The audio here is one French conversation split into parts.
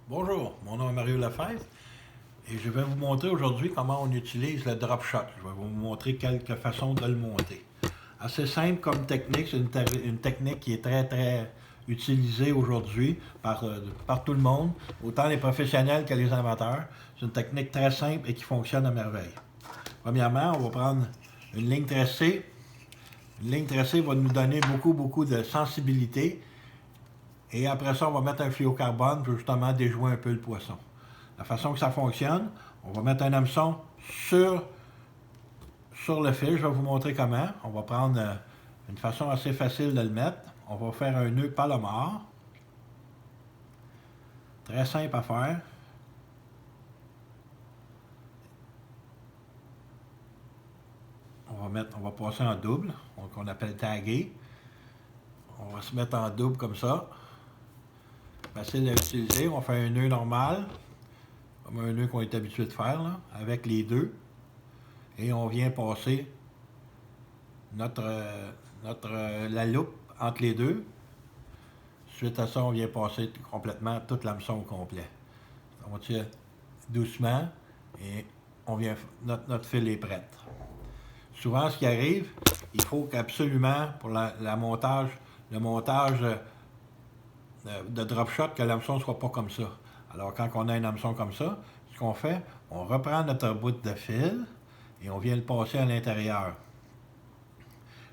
Bonjour, mon nom est Mario Lefebvre et je vais vous montrer aujourd'hui comment on utilise le drop shot. Je vais vous montrer quelques façons de le monter. Assez simple comme technique, c'est une technique qui est très utilisée aujourd'hui par tout le monde, autant les professionnels que les amateurs. C'est une technique très simple et qui fonctionne à merveille. Premièrement, on va prendre une ligne tressée. Une ligne tressée va nous donner beaucoup de sensibilité. Et après ça, on va mettre un fluorocarbone pour justement déjouer un peu le poisson. La façon que ça fonctionne, on va mettre un hameçon sur le fil. Je vais vous montrer comment. On va prendre une façon assez facile de le mettre. On va faire un nœud palomar. Très simple à faire. On va passer en double, qu'on appelle taguer. On va se mettre en double comme ça. Facile à utiliser. On fait un nœud normal, comme un nœud qu'on est habitué de faire, là, avec les deux. Et on vient passer la loupe entre les deux. Suite à ça, on vient passer complètement toute l'hameçon au complet. On va tirer doucement et notre fil est prêt. Souvent, ce qui arrive, il faut qu'absolument, pour le montage de drop shot, que l'hameçon ne soit pas comme ça. Alors, quand on a un hameçon comme ça, ce qu'on fait, on reprend notre bout de fil et on vient le passer à l'intérieur.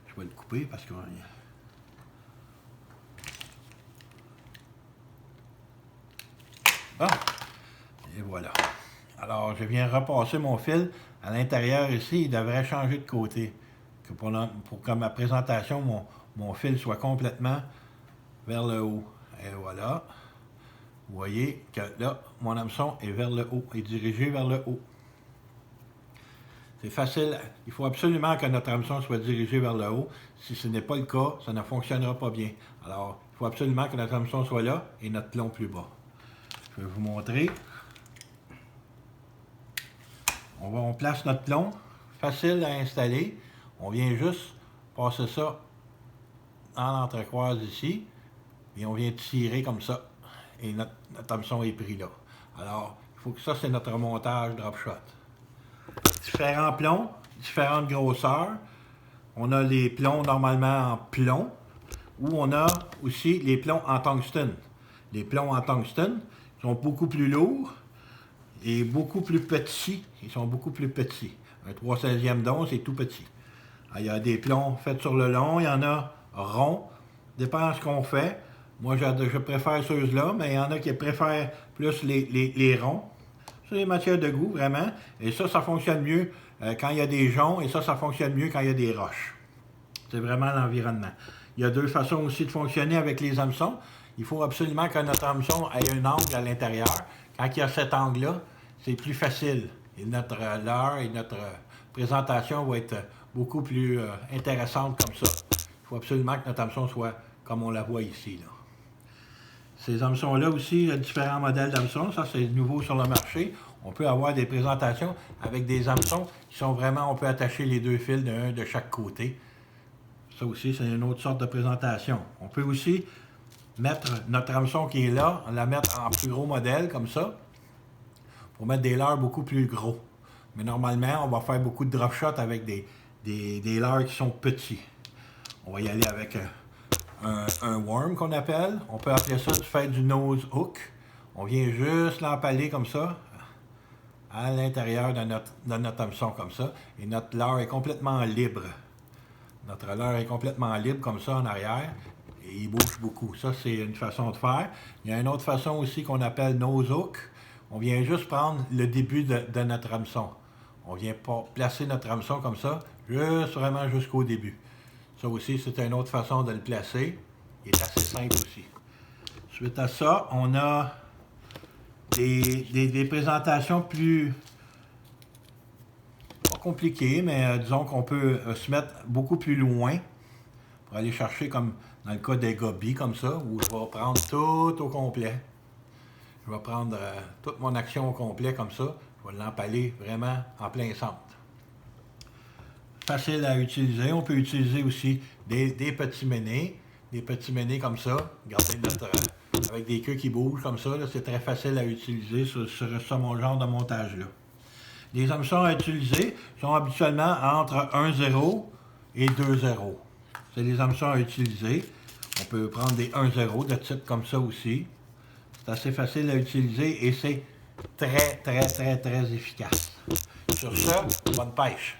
Je vais le couper parce que... Ah! Et voilà. Alors, je viens repasser mon fil à l'intérieur ici. Il devrait changer de côté. Pour que ma présentation, mon fil soit complètement vers le haut. Et voilà. Vous voyez que là, mon hameçon est vers le haut, est dirigé vers le haut. C'est facile. Il faut absolument que notre hameçon soit dirigé vers le haut. Si ce n'est pas le cas, ça ne fonctionnera pas bien. Alors, il faut absolument que notre hameçon soit là et notre plomb plus bas. Je vais vous montrer. On place notre plomb. Facile à installer. On vient juste passer ça en entrecroise ici. Et on vient tirer comme ça. Et notre hameçon est pris là. Alors, il faut que ça, c'est notre montage drop shot. Différents plombs, différentes grosseurs. On a les plombs normalement en plomb, ou on a aussi les plombs en tungstène. Les plombs en tungstène sont beaucoup plus lourds et beaucoup plus petits. Ils sont beaucoup plus petits. Un 3/16e d'once est tout petit. Alors, il y a des plombs faits sur le long, il y en a ronds. Dépend de ce qu'on fait. Moi, je préfère ceux-là, mais il y en a qui préfèrent plus les ronds. C'est des matières de goût, vraiment. Et ça fonctionne mieux quand il y a des joncs, et ça fonctionne mieux quand il y a des roches. C'est vraiment l'environnement. Il y a deux façons aussi de fonctionner avec les hameçons. Il faut absolument que notre hameçon ait un angle à l'intérieur. Quand il y a cet angle-là, c'est plus facile. Et notre leurre et notre présentation va être beaucoup plus intéressante comme ça. Il faut absolument que notre hameçon soit comme on la voit ici, là. Ces hameçons-là aussi, il y a différents modèles d'hameçons. Ça, c'est nouveau sur le marché. On peut avoir des présentations avec des hameçons qui sont vraiment... On peut attacher les deux fils d'un de chaque côté. Ça aussi, c'est une autre sorte de présentation. On peut aussi mettre notre hameçon qui est là, la mettre en plus gros modèle, comme ça, pour mettre des leurres beaucoup plus gros. Mais normalement, on va faire beaucoup de drop shot avec des leurres qui sont petits. On va y aller avec... un worm qu'on appelle. On peut appeler ça faire du nose hook. On vient juste l'empaler comme ça à l'intérieur de notre hameçon comme ça. Et notre leurre est complètement libre. Notre leurre est complètement libre comme ça en arrière. Et il bouge beaucoup. Ça, c'est une façon de faire. Il y a une autre façon aussi qu'on appelle nose hook. On vient juste prendre le début de notre hameçon. On vient placer notre hameçon comme ça, juste vraiment jusqu'au début. Ça aussi, c'est une autre façon de le placer. Il est assez simple aussi. Suite à ça, on a des présentations plus... pas compliquées, mais disons qu'on peut se mettre beaucoup plus loin pour aller chercher, comme dans le cas des gobies, comme ça, où je vais prendre tout au complet. Je vais prendre toute mon action au complet comme ça. Je vais l'empaler vraiment en plein centre. Facile à utiliser. On peut utiliser aussi des petits ménés. Des petits ménés comme ça. Regardez avec des queues qui bougent comme ça, c'est très facile à utiliser sur mon genre de montage-là. Les hameçons à utiliser sont habituellement entre 1,0 et 2,0. C'est les hameçons à utiliser. On peut prendre des 1,0 de type comme ça aussi. C'est assez facile à utiliser et c'est très efficace. Sur ce, bonne pêche!